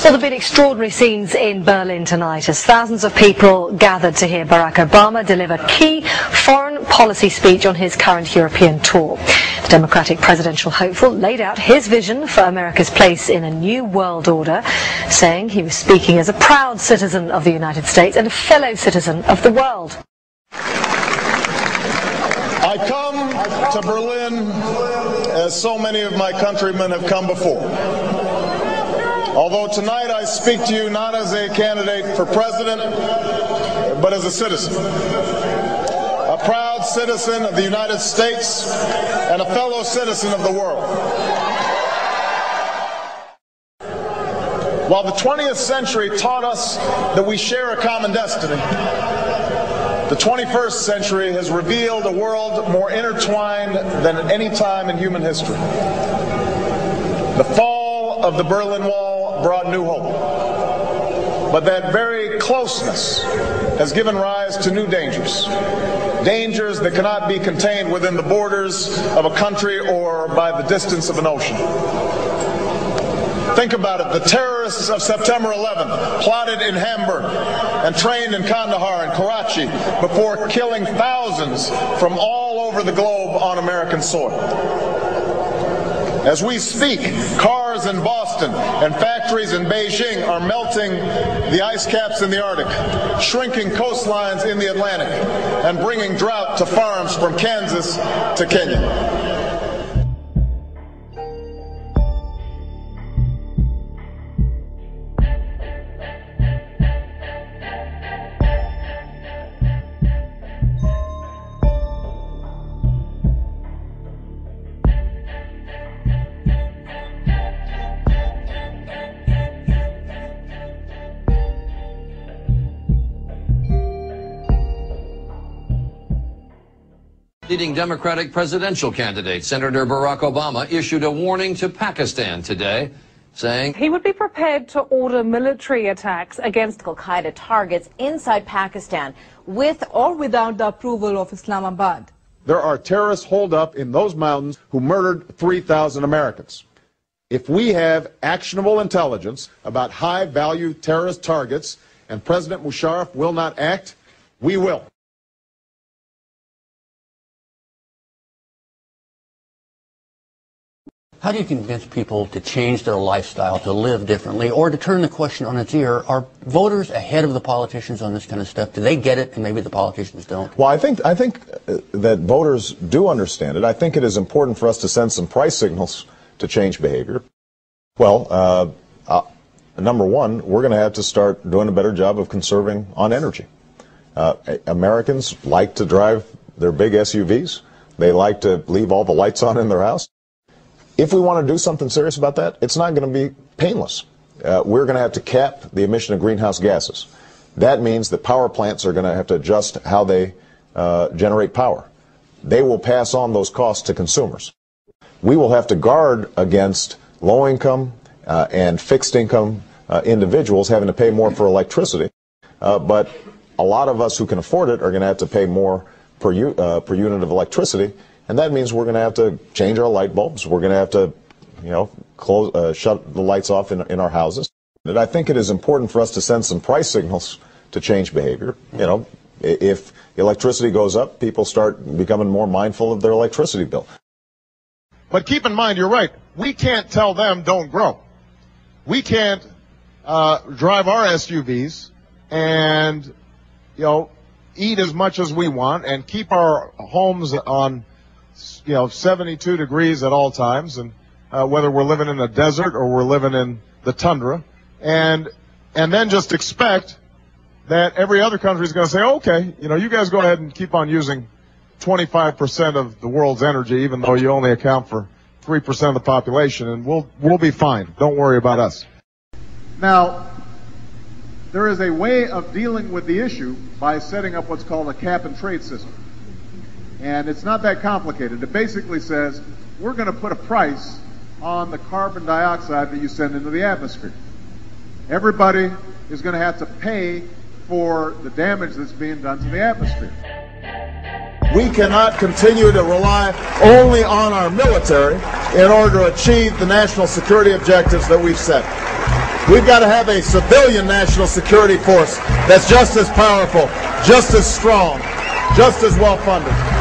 Well, there have been extraordinary scenes in Berlin tonight as thousands of people gathered to hear Barack Obama deliver key foreign policy speech on his current European tour. The Democratic presidential hopeful laid out his vision for America's place in a new world order, saying he was speaking as a proud citizen of the United States and a fellow citizen of the world. I come to Berlin as so many of my countrymen have come before. Although tonight I speak to you not as a candidate for president, but as a citizen. A proud citizen of the United States and a fellow citizen of the world. While the 20th century taught us that we share a common destiny, the 21st century has revealed a world more intertwined than at any time in human history. The fall of the Berlin Wall brought new hope, but that very closeness has given rise to new dangers. Dangers that cannot be contained within the borders of a country or by the distance of an ocean. Think about it. The terrorists of September 11th plotted in Hamburg and trained in Kandahar and Karachi before killing thousands from all over the globe on American soil. As we speak, cars in Boston and factories in Beijing are melting the ice caps in the Arctic, shrinking coastlines in the Atlantic, and bringing drought to farms from Kansas to Kenya. Leading Democratic presidential candidate Senator Barack Obama issued a warning to Pakistan today, saying he would be prepared to order military attacks against Al-Qaeda targets inside Pakistan, with or without the approval of Islamabad. There are terrorists holed up in those mountains who murdered 3,000 Americans. If we have actionable intelligence about high-value terrorist targets and President Musharraf will not act, we will. How do you convince people to change their lifestyle, to live differently, or to turn the question on its ear? Are voters ahead of the politicians on this kind of stuff? Do they get it and maybe the politicians don't? Well, I think that voters do understand it. I think it is important for us to send some price signals to change behavior. Well, number one, we're going to have to start doing a better job of conserving on energy. Americans like to drive their big SUVs. They like to leave all the lights on in their house. If we want to do something serious about that, it's not going to be painless. We're going to have to cap the emission of greenhouse gases. That means that power plants are going to have to adjust how they generate power. They will pass on those costs to consumers. We will have to guard against low-income and fixed-income individuals having to pay more for electricity. But a lot of us who can afford it are going to have to pay more per unit of electricity. And that means we're going to have to change our light bulbs. We're going to have to, shut the lights off in our houses. And I think it is important for us to send some price signals to change behavior. You know, if electricity goes up, people start becoming more mindful of their electricity bill. But keep in mind, you're right. We can't tell them don't grow. We can't drive our SUVs and, eat as much as we want and keep our homes on 72 degrees at all times, and whether we're living in a desert or we're living in the tundra, and then just expect that every other country is going to say, okay, you guys go ahead and keep on using 25% of the world's energy, even though you only account for 3% of the population, and we'll be fine. Don't worry about us. Now, there is a way of dealing with the issue by setting up what's called a cap-and-trade system. And it's not that complicated. It basically says, we're going to put a price on the carbon dioxide that you send into the atmosphere. Everybody is going to have to pay for the damage that's being done to the atmosphere. We cannot continue to rely only on our military in order to achieve the national security objectives that we've set. We've got to have a civilian national security force that's just as powerful, just as strong, just as well funded.